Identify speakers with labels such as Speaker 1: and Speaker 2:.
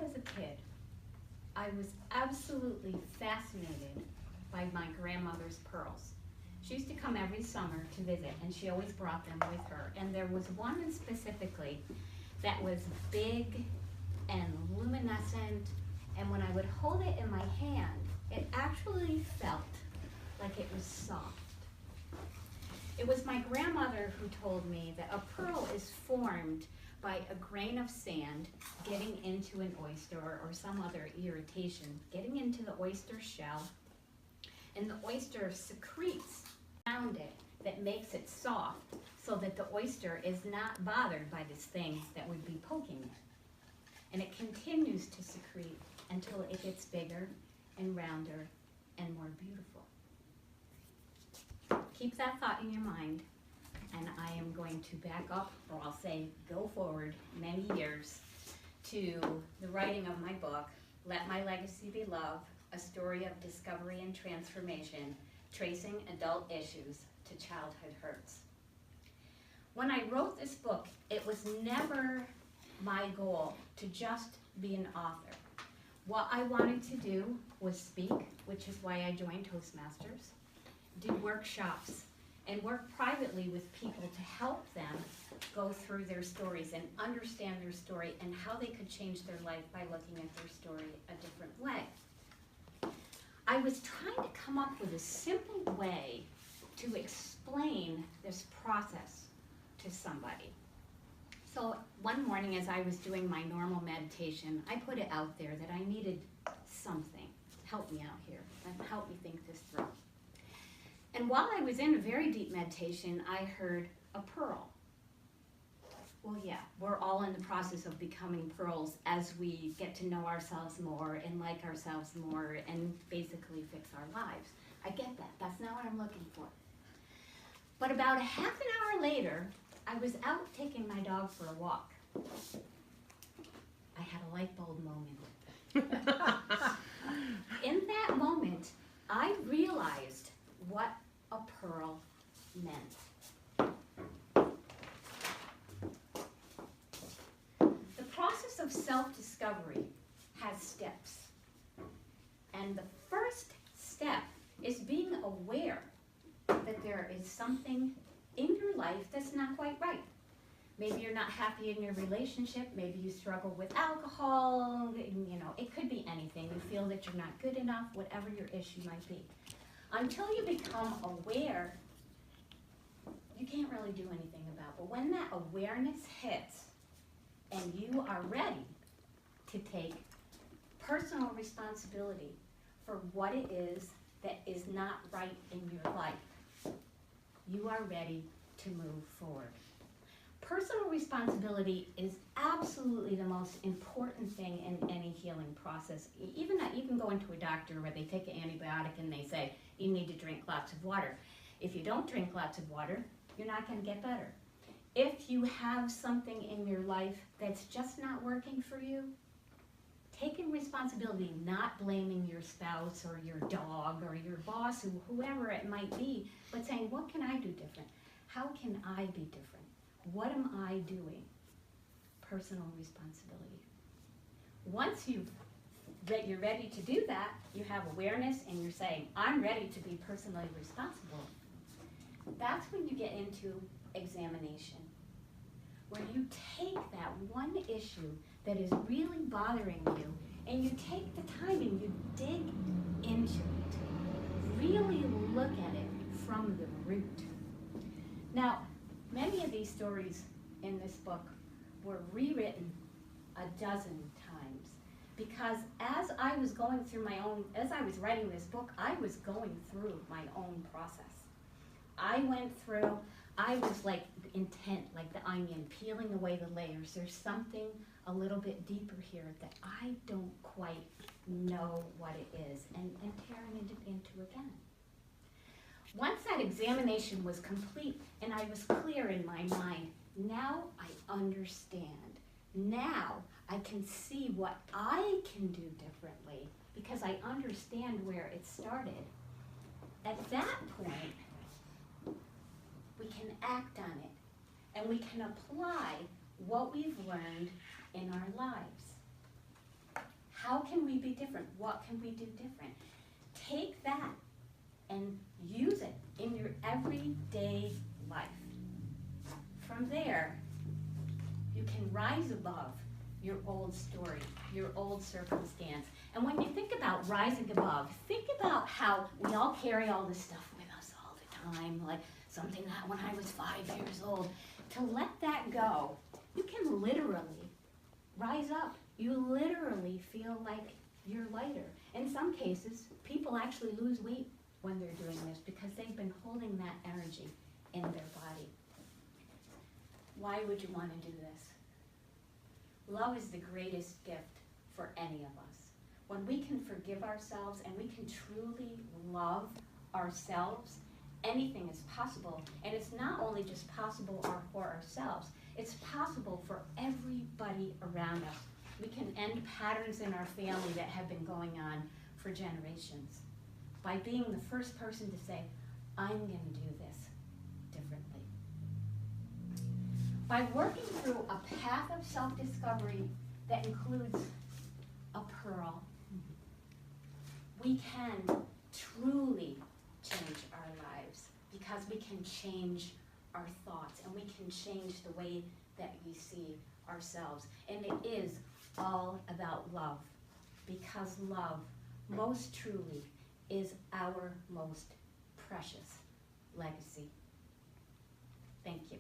Speaker 1: was a kid, I was absolutely fascinated by my grandmother's pearls. She used to come every summer to visit, and she always brought them with her. And there was one specifically that was big and luminescent, and when I would hold it in my hand, it actually felt like it was soft. It was my grandmother who told me that a pearl is formed by a grain of sand getting into an oyster or some other irritation, getting into the oyster shell, and the oyster secretes around it that makes it soft so that the oyster is not bothered by this thing that would be poking it. And it continues to secrete until it gets bigger and rounder and more beautiful. Keep that thought in your mind, and I am going to back up, or I'll say go forward many years to the writing of my book, Let My Legacy Be Love, A Story of Discovery and Transformation, Tracing Adult Issues to Childhood Hurts. When I wrote this book, it was never my goal to just be an author. What I wanted to do was speak, which is why I joined Toastmasters, do workshops, and work privately with people to help them go through their stories and understand their story and how they could change their life by looking at their story a different way. I was trying to come up with a simple way to explain this process to somebody. So one morning as I was doing my normal meditation, I put it out there that I needed something. Help me out here, and help me think this through. And while I was in a very deep meditation, I heard a pearl. Well, yeah, we're all in the process of becoming pearls as we get to know ourselves more and like ourselves more and basically fix our lives. I get that. That's not what I'm looking for. But about a half an hour later, I was out taking my dog for a walk. I had a light bulb moment. In that moment, I realized what a pearl meant. The process of self-discovery has steps. And the first step is being aware that there is something in your life that's not quite right. Maybe you're not happy in your relationship, maybe you struggle with alcohol, you know, it could be anything. You feel that you're not good enough, whatever your issue might be. Until you become aware, you can't really do anything about it. But when that awareness hits and you are ready to take personal responsibility for what it is that is not right in your life, you are ready to move forward. Personal responsibility is absolutely the most important thing in any healing process. Even you can go into a doctor where they take an antibiotic and they say, you need to drink lots of water. If you don't drink lots of water, you're not going to get better. If you have something in your life that's just not working for you, taking responsibility, not blaming your spouse or your dog or your boss, or whoever it might be, but saying, what can I do different? How can I be different? What am I doing? Personal responsibility. Once you're ready to do that, you have awareness and you're saying, I'm ready to be personally responsible. That's when you get into examination, where you take that one issue that is really bothering you and you take the time and you dig into it. Really look at it from the root. Now, many of these stories in this book were rewritten a dozen times because as I was writing this book, I was going through my own process. I was like intent, like the onion, peeling away the layers. There's something a little bit deeper here that I don't quite know what it is, and tearing it into again. Once that examination was complete and I was clear in my mind, now I understand. Now I can see what I can do differently because I understand where it started. At that point, we can act on it and we can apply what we've learned in our lives. be different? What can we do different? Take that and use it in your everyday life. From there, you can rise above your old story, your old circumstance. And when you think about rising above, think about how we all carry all this stuff with us all the time, like something that when I was 5 years old. To let that go, you can literally rise up. You literally feel like you're lighter. In some cases, people actually lose weight when they're doing this because they've been holding that energy in their body. Why would you want to do this? Love is the greatest gift for any of us. When we can forgive ourselves and we can truly love ourselves, anything is possible. And it's not only just possible for ourselves, it's possible for everybody around us. We can end patterns in our family that have been going on for generations by being the first person to say, I'm going to do this differently. By working through a path of self-discovery that includes a pearl, we can truly change our lives because we can change our thoughts and we can change the way that we see ourselves. And it is all about love, because love, most truly, is our most precious legacy. Thank you.